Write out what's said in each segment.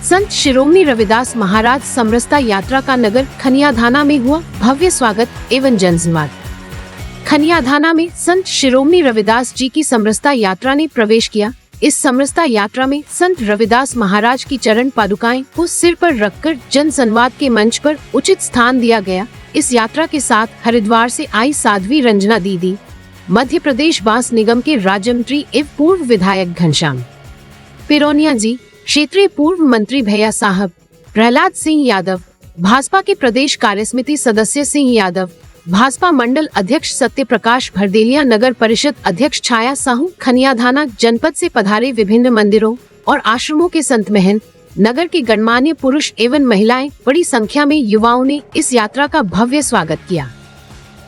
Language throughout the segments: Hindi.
संत शिरोमणि रविदास महाराज समरसता यात्रा का नगर खनियाधाना में हुआ भव्य स्वागत एवं जनसंवाद। खनियाधाना में संत शिरोमणि रविदास जी की समरसता यात्रा ने प्रवेश किया। इस समरसता यात्रा में संत रविदास महाराज की चरण पादुकाएं को सिर पर रखकर जनसंवाद के मंच पर उचित स्थान दिया गया। इस यात्रा के साथ हरिद्वार से आई साध्वी रंजना दीदी, मध्य प्रदेश बांस निगम के राज्य मंत्री एवं पूर्व विधायक घनश्याम पिरोनिया जी, क्षेत्रीय पूर्व मंत्री भैया साहब, प्रहलाद सिंह यादव, भाजपा के प्रदेश कार्यसमिति सदस्य सिंह यादव, भाजपा मंडल अध्यक्ष सत्य प्रकाश भरदेलिया, नगर परिषद अध्यक्ष छाया साहू, खनियाधाना जनपद से पधारे विभिन्न मंदिरों और आश्रमों के संत महंत, नगर के गणमान्य पुरुष एवं महिलाएं, बड़ी संख्या में युवाओं ने इस यात्रा का भव्य स्वागत किया।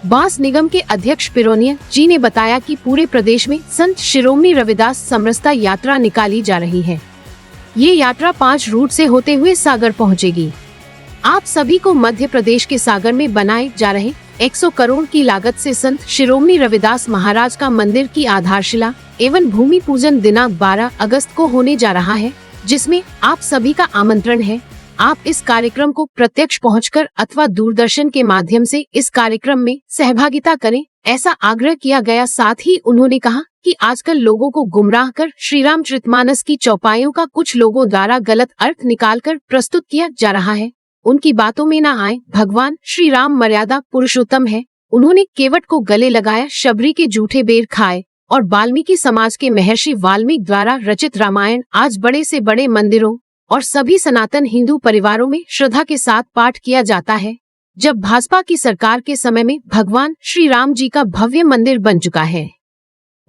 बांस निगम के अध्यक्ष पिरोनिया जी ने बताया कि पूरे प्रदेश में संत शिरोमणि रविदास समरसता यात्रा निकाली जा रही है। ये यात्रा 5 रूट से होते हुए सागर पहुंचेगी। आप सभी को मध्य प्रदेश के सागर में बनाए जा रहे 100 करोड़ की लागत से संत शिरोमणि रविदास महाराज का मंदिर की आधारशिला एवं भूमि पूजन दिनांक 12 अगस्त को होने जा रहा है, जिसमें आप सभी का आमंत्रण है। आप इस कार्यक्रम को प्रत्यक्ष पहुंचकर अथवा दूरदर्शन के माध्यम से इस कार्यक्रम में सहभागिता करें, ऐसा आग्रह किया गया। साथ ही उन्होंने कहा कि आजकल लोगों को गुमराह कर श्री रामचरितमानस की चौपाइयों का कुछ लोगों द्वारा गलत अर्थ निकालकर प्रस्तुत किया जा रहा है। उनकी बातों में न आए। भगवान श्री राम मर्यादा पुरुषोत्तम है। उन्होंने केवट को गले लगाया, शबरी के जूठे बेर खाए और वाल्मीकि समाज के महर्षि वाल्मीकि द्वारा रचित रामायण आज बड़े से बड़े मंदिरों और सभी सनातन हिंदू परिवारों में श्रद्धा के साथ पाठ किया जाता है। जब भाजपा की सरकार के समय में भगवान श्री राम जी का भव्य मंदिर बन चुका है।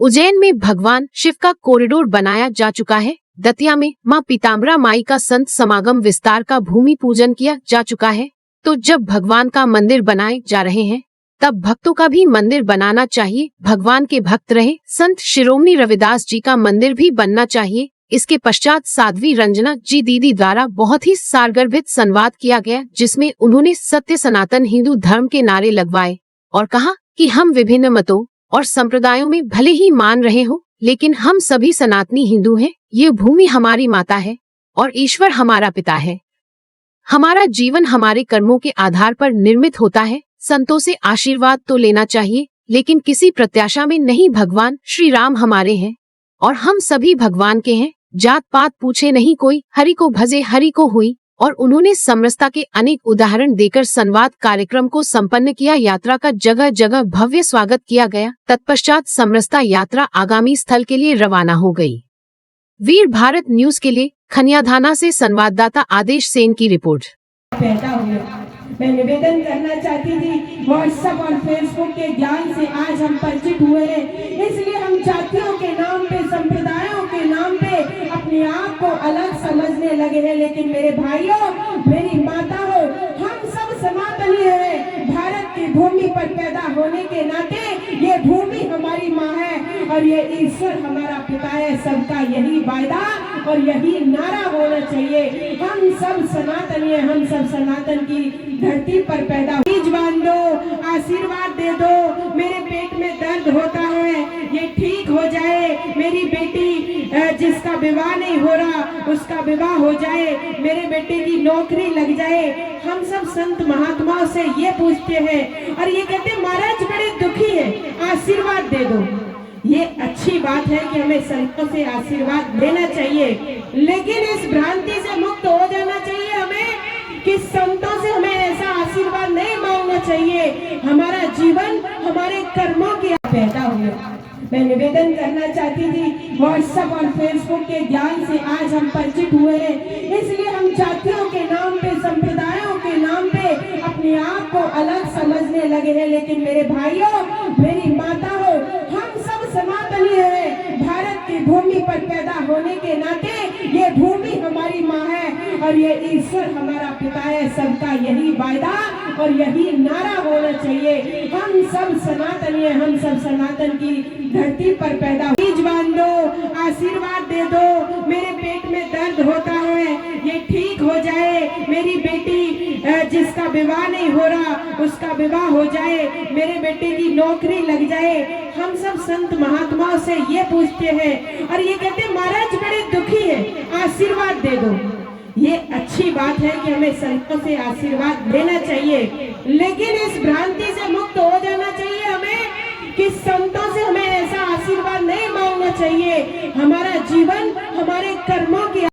उज्जैन में भगवान शिव का कॉरिडोर बनाया जा चुका है। दतिया में मां पीताम्बरा माई का संत समागम विस्तार का भूमि पूजन किया जा चुका है। तो जब भगवान का मंदिर बनाए जा रहे हैं, तब भक्तों का भी मंदिर बनाना चाहिए। भगवान के भक्त रहे संत शिरोमणि रविदास जी का मंदिर भी बनना चाहिए। इसके पश्चात साध्वी रंजना जी दीदी द्वारा बहुत ही सारगर्भित संवाद किया गया, जिसमें उन्होंने सत्य सनातन हिंदू धर्म के नारे लगवाए और कहा कि हम विभिन्न मतों और संप्रदायों में भले ही मान रहे हो, लेकिन हम सभी सनातनी हिंदू हैं। ये भूमि हमारी माता है और ईश्वर हमारा पिता है। हमारा जीवन हमारे कर्मों के आधार पर निर्मित होता है। संतों से आशीर्वाद तो लेना चाहिए, लेकिन किसी प्रत्याशा में नहीं। भगवान श्री राम हमारे हैं और हम सभी भगवान के हैं। जात पात पूछे नहीं कोई, हरि को भजे हरि को हुई। और उन्होंने समरसता के अनेक उदाहरण देकर संवाद कार्यक्रम को संपन्न किया। यात्रा का जगह जगह भव्य स्वागत किया गया। तत्पश्चात समरसता यात्रा आगामी स्थल के लिए रवाना हो गई। वीर भारत न्यूज के लिए खनियाधाना से संवाददाता आदेश सेन की रिपोर्ट। मैं निवेदन करना चाहती थी, व्हाट्सएप और फेसबुक के ज्ञान से आज हम परिचित हुए हैं, इसलिए हम जातियों के नाम पे, संप्रदायों के नाम पे अपने आप को अलग समझने लगे हैं। लेकिन मेरे भाइयों, मेरी माता हो, हम सब सनातनी हैं। भारत की भूमि पर पैदा होने के नाते ये भूमि हमारी माँ है और ये ईश्वर हमारा पिता है। सबका यही वायदा और यही नारा होना चाहिए। हम सब सनातनी हैं, हम सब सनातन की धरती पर पैदा। बीज बांध दो, आशीर्वाद दे दो। मेरे पेट में दर्द होता है, ये ठीक हो जाए। मेरी बेटी जिसका विवाह नहीं हो रहा, उसका विवाह हो जाए। मेरे बेटे की नौकरी लग जाए। हम सब संत महात्माओं से ये पूछते हैं और ये कहते हैं महाराज बड़े दुखी हैं, आशीर्वाद दे दो। ये अच्छी बात है कि हमें संतों से आशीर्वाद लेना चाहिए, लेकिन इस भ्रांति से मुक्त हो जाना चाहिए हमें कि संतों से हमें ऐसा आशीर्वाद नहीं मांगना चाहिए। हमारा जीवन हमारे कर्मों की पैदा हुए। मैं निवेदन करना चाहती थी, व्हाट्सएप और फेसबुक के ज्ञान से आज हम परिचित हुए हैं, इसलिए हम जातियों के नाम पे, संप्रदायों के नाम पे अपने आप को अलग समझने लगे हैं। लेकिन मेरे भाइयों, मेरी माता हो, हम सब सनातनी हैं। भारत की भूमि पर पैदा होने के नाते ये भूमि हमारी माँ है और ये ईश्वर हमारा पिता है। सबका यही वायदा और यही नारा होना चाहिए। हम सब सनातनी हैं, हम सब सनातन की धरती पर पैदा। बीज बांध दो, आशीर्वाद दे दो। मेरे पेट में दर्द होता है, ये ठीक हो जाए। मेरी बेटी जिसका विवाह नहीं हो रहा, उसका विवाह हो जाए। मेरे बेटे की नौकरी लग जाए। हम सब संत महात्माओं से ये पूछते हैं और ये कहते हैं महाराज बड़े दुखी हैं, आशीर्वाद दे दो। ये अच्छी बात है कि हमें संतों से आशीर्वाद लेना चाहिए, लेकिन इस भ्रांति से मुक्त हो जाना चाहिए हमें कि संतों से हमें ऐसा आशीर्वाद नहीं मांगना चाहिए। हमारा जीवन हमारे कर्मों की